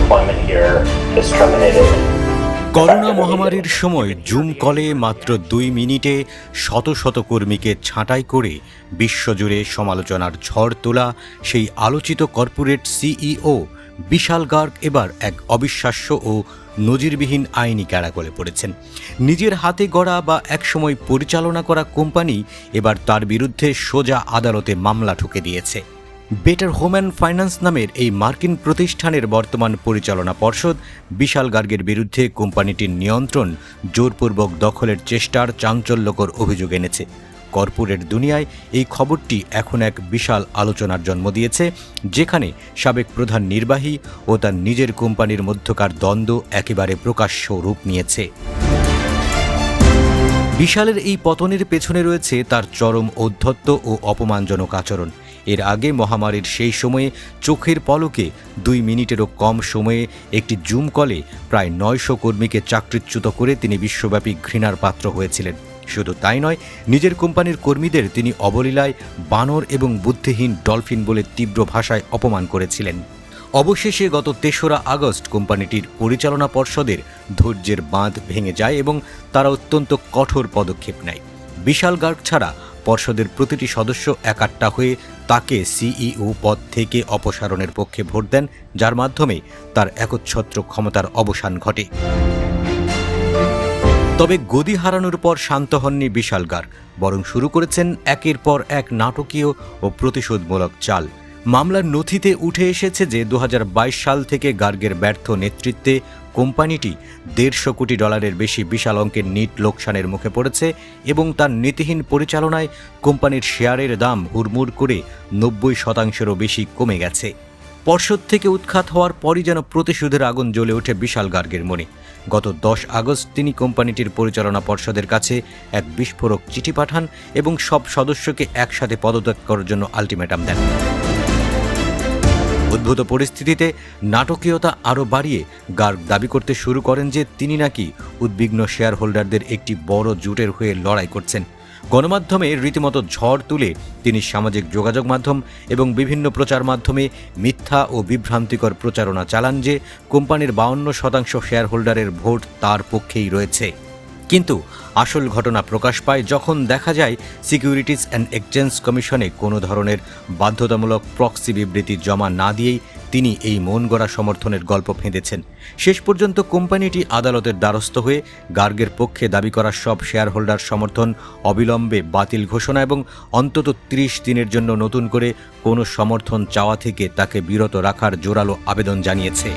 employment here is terminated. Corona মহামারীর সময় zoom কলে মাত্র 2 মিনিটে শত শত কর্মীকে ছাঁটাই করে বিশ্বজুড়ে সমালোচনার ঝড় তোলা সেই আলোচিত কর্পোরেট সিইও বিশাল গার্গ এবার এক অবিশ্বাস্য ও নজিরবিহীন আইনি ক্যাড়াকলে পড়েছেন। নিজের হাতে গড়া বা একসময় পরিচালনা করা কোম্পানি এবার তার বিরুদ্ধে সোজা আদালতে মামলা ঠুকে দিয়েছে। বেটার হোম অ্যান্ড ফাইন্যান্স নামের এই মার্কিন প্রতিষ্ঠানের বর্তমান পরিচালনা পর্ষদ বিশাল গার্গের বিরুদ্ধে কোম্পানিটির নিয়ন্ত্রণ জোরপূর্বক দখলের চেষ্টার চাঞ্চল্যকর অভিযোগ এনেছে। কর্পোরেট দুনিয়ায় এই খবরটি এখন এক বিশাল আলোচনার জন্ম দিয়েছে, যেখানে সাবেক প্রধান নির্বাহী ও তার নিজের কোম্পানির মধ্যকার দ্বন্দ্ব একেবারে প্রকাশ্য রূপ নিয়েছে। বিশালের এই পতনের পেছনে রয়েছে তার চরম ঔদ্ধত্য ও অপমানজনক আচরণ। এর আগে মহামারীর সেই সময়ে চোখের পলকে 2 মিনিটেরও কম সময়ে একটি জুম কলে প্রায় 900 কর্মীকে চাকরিচ্যুত করে তিনি বিশ্বব্যাপী ঘৃণার পাত্র হয়েছিলেন। শুধু তাই নয়, নিজের কোম্পানির কর্মীদের তিনি অবলীলায় বানর এবং বুদ্ধিহীন ডলফিন বলে তীব্র ভাষায় অপমান করেছিলেন। অবশেষে গত 3রা আগস্ট কোম্পানিটির পরিচালনা পর্ষদের ধৈর্যের বাঁধ ভেঙে যায় এবং তারা অত্যন্ত কঠোর পদক্ষেপ নেয়। বিশাল গার্গ ছাড়া পর্ষদের প্রতিটি সদস্য একাট্টা হয়ে তাকে সিইও পদ থেকে অপসারণের পক্ষে ভোট দেন, যার মাধ্যমে তার একচ্ছত্র ক্ষমতার অবসান ঘটে। তবে গদি হারানোর পর শান্ত হননি বিশাল গার্গ, বরং শুরু করেছেন একের পর এক নাটকীয় ও প্রতিশোধমূলক চাল। মামলার নথিতে উঠে এসেছে যে 2022 সাল থেকে গার্গের ব্যর্থ নেতৃত্বে কোম্পানিটি $150 কোটি বেশি বিশাল অঙ্কের নিট লোকসানের মুখে পড়েছে এবং তার নীতিহীন পরিচালনায় কোম্পানির শেয়ারের দাম হুড়মুড় করে 90%-রও বেশি কমে গেছে। পর্ষদ থেকে উৎখাত হওয়ার পরই যেন প্রতিশোধের আগুন জ্বলে ওঠে বিশাল গার্গের মনে। গত 10 আগস্ট তিনি কোম্পানিটির পরিচালনা পর্ষদের কাছে এক বিস্ফোরক চিঠি পাঠান এবং সব সদস্যকে একসাথে পদত্যাগ করার জন্য আলটিমেটাম দেন। উদ্ভূত পরিস্থিতিতে নাটকীয়তা আরও বাড়িয়ে গার্গ দাবি করতে শুরু করেন যে তিনি নাকি উদ্বিগ্ন শেয়ার হোল্ডারদের একটি বড় জোটের হয়ে লড়াই করছেন। গণমাধ্যমে রীতিমতো ঝড় তুলে তিনি সামাজিক যোগাযোগ মাধ্যম এবং বিভিন্ন প্রচার মাধ্যমে মিথ্যা ও বিভ্রান্তিকর প্রচারণা চালান যে কোম্পানির 52% শেয়ার হোল্ডারের ভোট তার পক্ষেই রয়েছে। কিন্তু আসল ঘটনা প্রকাশ পায় যখন দেখা যায় সিকিউরিটিজ অ্যান্ড এক্সচেঞ্জ কমিশনে কোনো ধরনের বাধ্যতামূলক প্রক্সি বিবৃতি জমা না দিয়েই তিনি এই মন গড়া সমর্থনের গল্প ফেঁদেছেন। শেষ পর্যন্ত কোম্পানিটি আদালতের দ্বারস্থ হয়ে গার্গের পক্ষে দাবি করা সব শেয়ার হোল্ডার সমর্থন অবিলম্বে বাতিল ঘোষণা এবং অন্তত 30 দিনের জন্য নতুন করে কোনো সমর্থন চাওয়া থেকে তাকে বিরত রাখার জোরালো আবেদন জানিয়েছে।